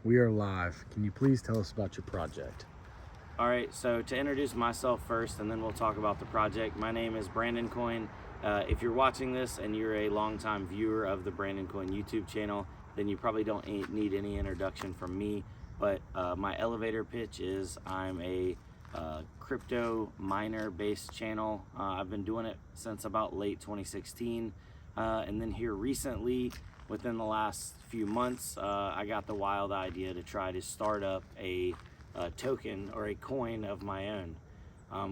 we are live. Can you please tell us about your project? All right, so to introduce myself first, and then we'll talk about the project. My name is Brandon Coin. If you're watching this and you're a longtime viewer of the Brandon Coin YouTube channel, then you probably don't need any introduction from me. But my elevator pitch is I'm a crypto miner based channel. I've been doing it since about late 2016. And then here recently, within the last few months, I got the wild idea to try to start up a token or a coin of my own.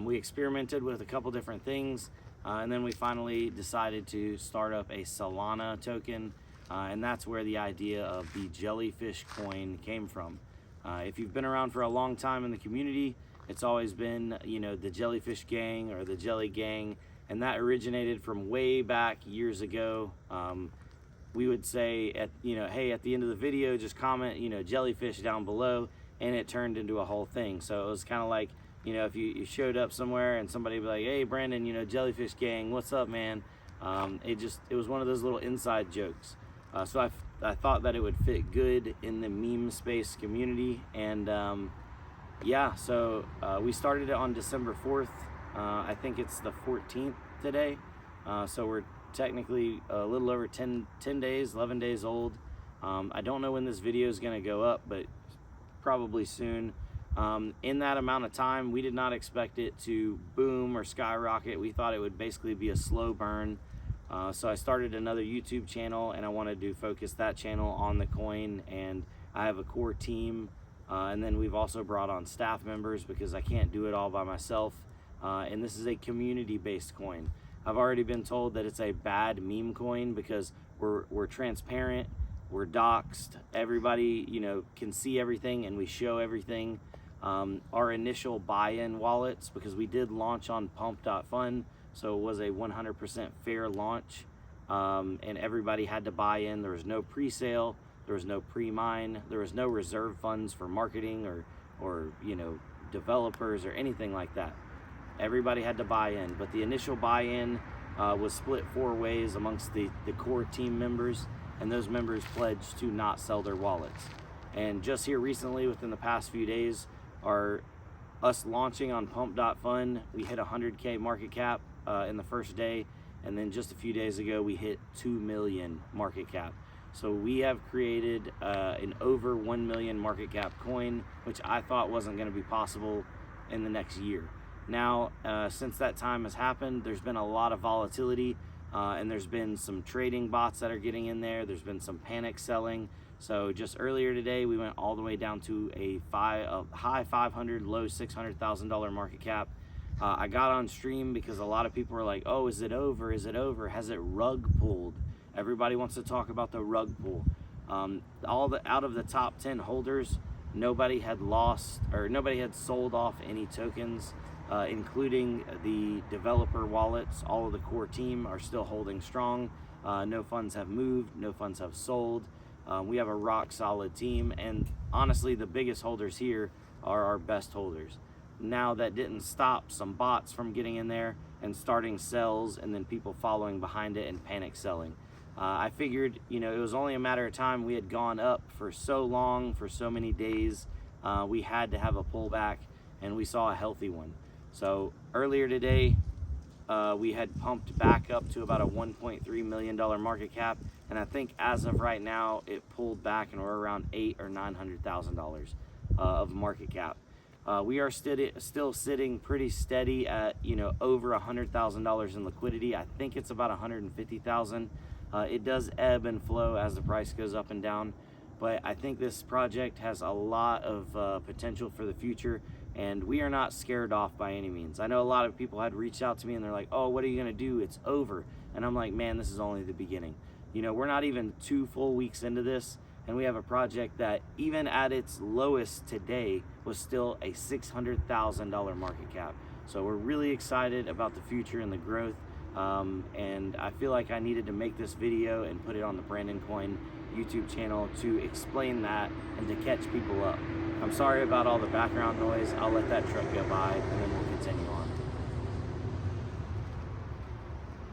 We experimented with a couple different things, and then we finally decided to start up a Solana token, and that's where the idea of the jellyfish coin came from. If you've been around for a long time in the community, it's always been, the jellyfish gang or the jelly gang, and that originated from way back years ago. We would say hey, at the end of the video, just comment, jellyfish down below, and it turned into a whole thing. So it was kind of like, if you showed up somewhere and somebody would be like, hey, Brandon, jellyfish gang, what's up, man? It was one of those little inside jokes. So I thought that it would fit good in the meme space community. And so we started it on December 4th. I think it's the 14th today. So we're technically a little over 10 days, 11 days old. I don't know when this video is going to go up, but probably soon. In that amount of time, we did not expect it to boom or skyrocket. We thought it would basically be a slow burn. So I started another YouTube channel, and I wanted to focus that channel on the coin, and I have a core team. And then we've also brought on staff members because I can't do it all by myself. And this is a community-based coin. I've already been told that it's a bad meme coin because we're transparent, we're doxed, everybody can see everything, and we show everything. Our initial buy-in wallets, because we did launch on pump.fun, so it was a 100% fair launch, and everybody had to buy in. There was no pre-sale, there was no pre-mine, there was no reserve funds for marketing or developers or anything like that. Everybody had to buy in, but the initial buy-in was split 4 ways amongst the core team members, and those members pledged to not sell their wallets. And just here recently, within the past few days, us launching on pump.fun, we hit 100K market cap in the first day, and then just a few days ago we hit 2 million market cap. So we have created an over 1 million market cap coin, which I thought wasn't going to be possible in the next year. Now, since that time has happened, there's been a lot of volatility, and there's been some trading bots that are getting in there. There's been some panic selling. So just earlier today, we went all the way down to a high 500, low $600,000 market cap. I got on stream because a lot of people were like, oh, is it over? Is it over? Has it rug pulled? Everybody wants to talk about the rug pull. Out of the top 10 holders, nobody had sold off any tokens, including the developer wallets. All of the core team are still holding strong. No funds have moved, no funds have sold. We have a rock solid team, and honestly, the biggest holders here are our best holders. Now, that didn't stop some bots from getting in there and starting sells, and then people following behind it and panic selling. I figured, it was only a matter of time. We had gone up for so long, for so many days. We had to have a pullback, and we saw a healthy one. So earlier today, we had pumped back up to about a $1.3 million market cap, and I think as of right now, it pulled back, and we're around $800,000 or $900,000 of market cap. We are still sitting pretty steady at over $100,000 in liquidity. I think it's about 150,000. It does ebb and flow as the price goes up and down, but I think this project has a lot of potential for the future, and we are not scared off by any means. I know a lot of people had reached out to me and they're like, oh, what are you gonna do? It's over. And I'm like, man, this is only the beginning. We're not even 2 full weeks into this, and we have a project that even at its lowest today was still a $600,000 market cap. So we're really excited about the future and the growth. And I feel like I needed to make this video and put it on the Brandon Coin YouTube channel to explain that and to catch people up. I'm sorry about all the background noise. I'll let that truck go by, and then we'll continue on.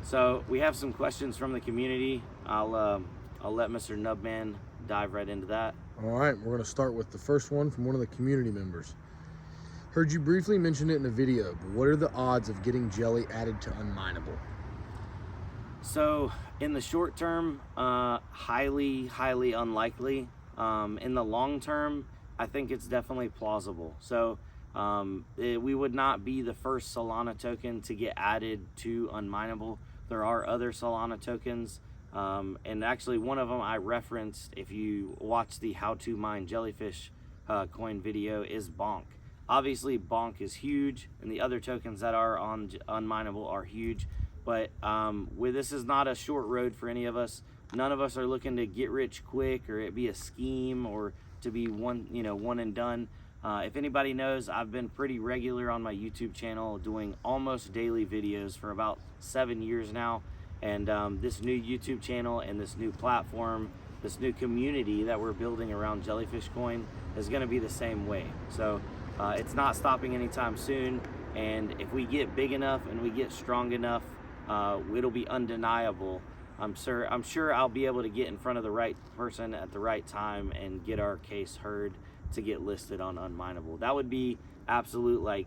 So we have some questions from the community. I'll let Mr. Nubman dive right into that. All right, we're going to start with the first one from one of the community members. Heard you briefly mention it in a video, but what are the odds of getting jelly added to unmineable? So in the short term, highly unlikely. In the long term, I think it's definitely plausible. So we would not be the first Solana token to get added to unmineable. There are other Solana tokens, and actually one of them I referenced, if you watch the how to mine jellyfish coin video, is Bonk. Obviously Bonk is huge, and the other tokens that are on unmineable are huge, but this is not a short road for any of us. None of us are looking to get rich quick, or it be a scheme, or to be one and done. If anybody knows, I've been pretty regular on my YouTube channel, doing almost daily videos for about 7 years now. And this new YouTube channel and this new platform, this new community that we're building around Jellyfish Coin is going to be the same way. So it's not stopping anytime soon. And if we get big enough and we get strong enough, it'll be undeniable. I'm sure I'll be able to get in front of the right person at the right time and get our case heard to get listed on unmineable. That would be absolute, like,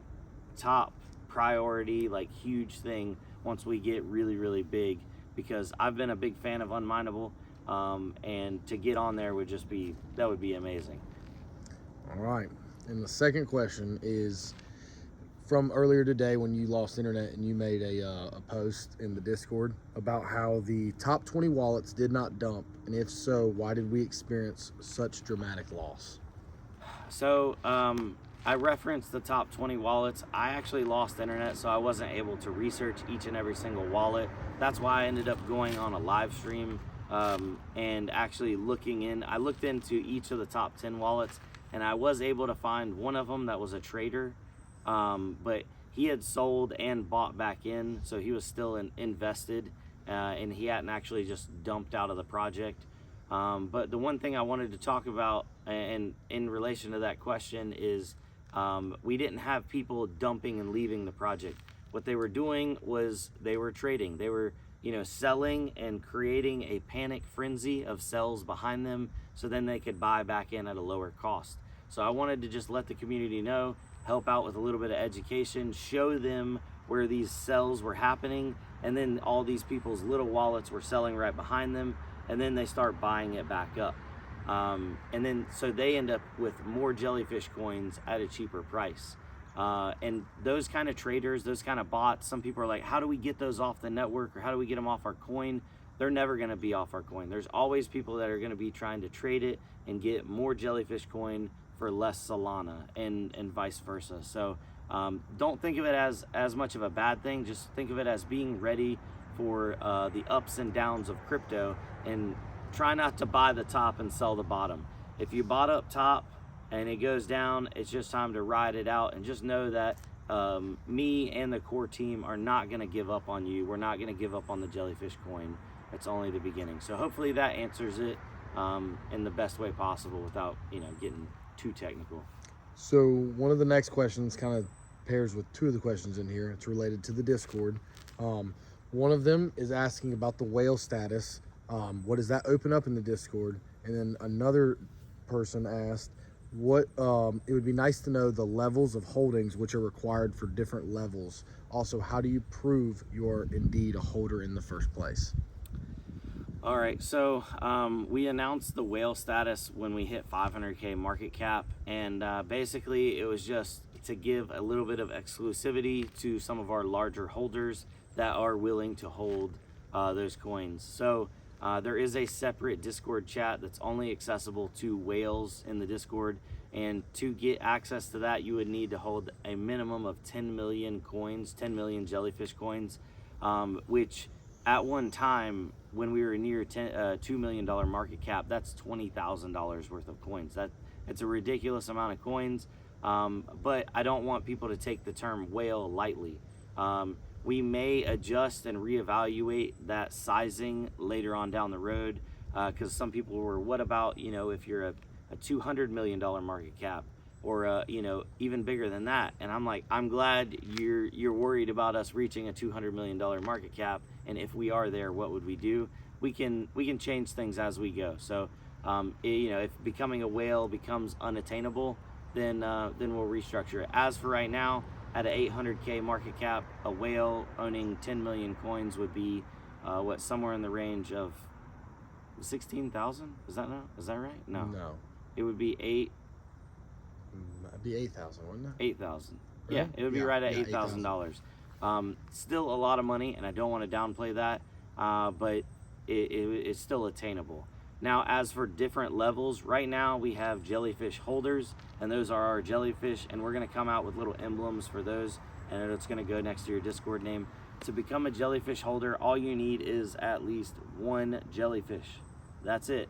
top priority, like, huge thing once we get really big, because I've been a big fan of unmineable, and to get on there would be amazing. All right, and the second question is from earlier today when you lost internet and you made a post in the Discord about how the top 20 wallets did not dump, and if so, why did we experience such dramatic loss? So I referenced the top 20 wallets. I actually lost internet, so I wasn't able to research each and every single wallet. That's why I ended up going on a live stream and actually I looked into each of the top 10 wallets, and I was able to find one of them that was a trader, but he had sold and bought back in, so he was still invested, and he hadn't actually just dumped out of the project. But the one thing I wanted to talk about, and in relation to that question, is we didn't have people dumping and leaving the project. What they were doing was they were trading. They were, selling and creating a panic frenzy of sells behind them, so then they could buy back in at a lower cost. So I wanted to just let the community know, help out with a little bit of education, show them where these sells were happening, and then all these people's little wallets were selling right behind them, and then they start buying it back up. And then so they end up with more jellyfish coins at a cheaper price. And those kind of traders, those kind of bots, some people are like, how do we get those off the network, or how do we get them off our coin? They're never going to be off our coin. There's always people that are going to be trying to trade it and get more jellyfish coin for less Solana, and vice versa. So don't think of it as much of a bad thing. Just think of it as being ready for the ups and downs of crypto, and try not to buy the top and sell the bottom. If you bought up top and it goes down, it's just time to ride it out, and just know that me and the core team are not going to give up on you. We're not going to give up on the jellyfish coin. It's only the beginning. So hopefully that answers it in the best way possible without getting too technical. So one of the next questions kind of pairs with two of the questions in here. It's related to the Discord. One of them is asking about the whale status. What does that open up in the Discord? And then another person asked, what it would be nice to know the levels of holdings which are required for different levels. Also, how do you prove you're indeed a holder in the first place? All right, so we announced the whale status when we hit 500K market cap, and basically it was just to give a little bit of exclusivity to some of our larger holders that are willing to hold those coins. So there is a separate Discord chat that's only accessible to whales in the Discord, and to get access to that, you would need to hold a minimum of 10 million coins, 10 million jellyfish coins, which at one time, when we were near $2 million market cap, that's $20,000 worth of coins. It's a ridiculous amount of coins, but I don't want people to take the term whale lightly. We may adjust and reevaluate that sizing later on down the road, because some people were, what about, if you're a $200 million market cap, or even bigger than that? And I'm like, I'm glad you're worried about us reaching a $200 million market cap, and if we are there, what would we do? We can change things as we go. So If becoming a whale becomes unattainable, then we'll restructure it. As for right now, at an 800K market cap, a whale owning 10 million coins would be somewhere in the range of 16,000. Is that right? No. It would be It'd be 8,000, wouldn't it? 8,000. Right? Yeah, it would be right at yeah, $8,000. Still a lot of money, and I don't want to downplay that, but it's still attainable. Now, as for different levels, right now we have jellyfish holders, and those are our jellyfish, and we're going to come out with little emblems for those, and it's going to go next to your Discord name. To become a jellyfish holder, all you need is at least one jellyfish. That's it.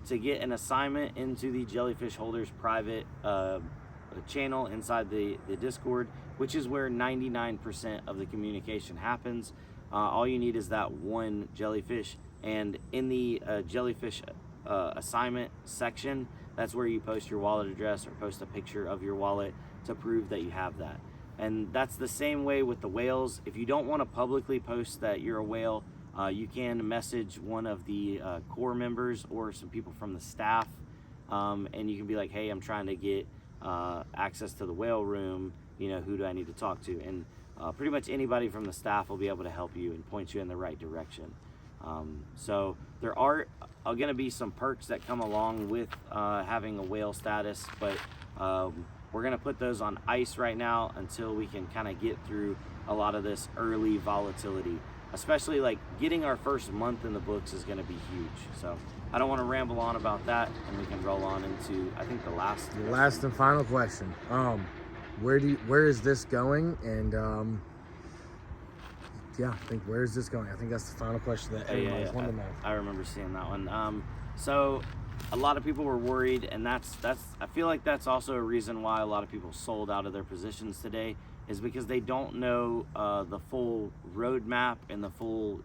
To get an assignment into the jellyfish holders private channel inside the Discord, which is where 99% of the communication happens, all you need is that one jellyfish. And in the jellyfish assignment section, that's where you post your wallet address or post a picture of your wallet to prove that you have that. And that's the same way with the whales. If you don't want to publicly post that you're a whale, you can message one of the core members or some people from the staff, and you can be like, hey, I'm trying to get access to the whale room, who do I need to talk to? And pretty much anybody from the staff will be able to help you and point you in the right direction. So there are going to be some perks that come along with having a whale status, but we're going to put those on ice right now until we can kind of get through a lot of this early volatility. Especially like getting our first month in the books is going to be huge. So I don't want to ramble on about that, and we can roll on into, I think, the last and final question. Where is this going? And I think where is this going? I think that's the final question that everybody's wanting to know. I remember seeing that one. So a lot of people were worried, and that's I feel like that's also a reason why a lot of people sold out of their positions today, is because they don't know the full roadmap and the full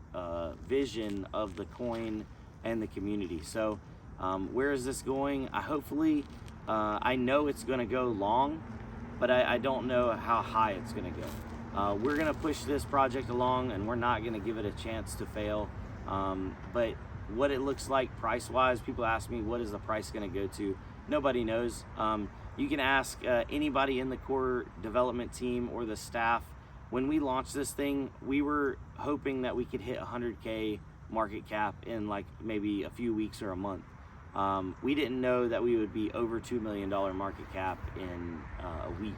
vision of the coin and the community. So where is this going? I know it's going to go long, but I don't know how high it's going to go. We're going to push this project along, and we're not going to give it a chance to fail. But what it looks like price-wise, people ask me, what is the price going to go to? Nobody knows. You can ask anybody in the core development team or the staff. When we launched this thing, we were hoping that we could hit 100K market cap in like maybe a few weeks or a month. We didn't know that we would be over $2 million market cap in a week.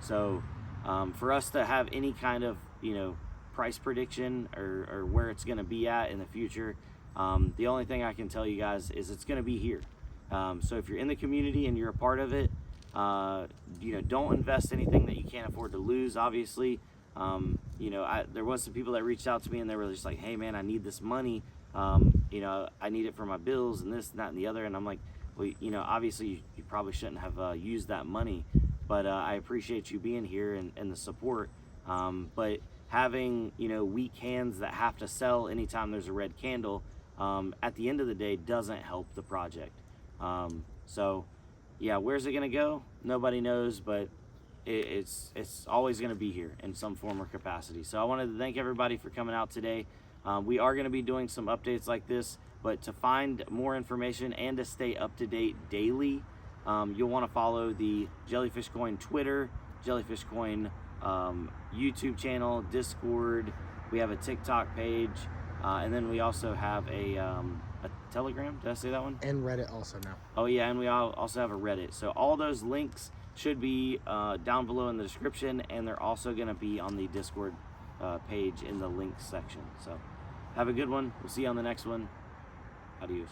So for us to have any kind of price prediction or where it's going to be at in the future, the only thing I can tell you guys is it's going to be here. So if you're in the community and you're a part of it, don't invest anything that you can't afford to lose. Obviously, there was some people that reached out to me and they were just like, hey man, I need this money. I need it for my bills and this and that and the other. And I'm like, well, obviously you probably shouldn't have used that money, but I appreciate you being here and the support. But having, weak hands that have to sell anytime there's a red candle, at the end of the day doesn't help the project. So yeah, where's it gonna go? Nobody knows, but it's always gonna be here in some form or capacity. So I wanted to thank everybody for coming out today. We are gonna be doing some updates like this, but to find more information and to stay up to date daily, you'll wanna follow the Jellyfish Coin Twitter, Jellyfish Coin YouTube channel, Discord. We have a TikTok page, and then we also have a Telegram. Did I say that one? And Reddit also now. Oh yeah, and we also have a Reddit. So all those links should be down below in the description, and they're also going to be on the Discord page in the links section. So have a good one. We'll see you on the next one. Adios.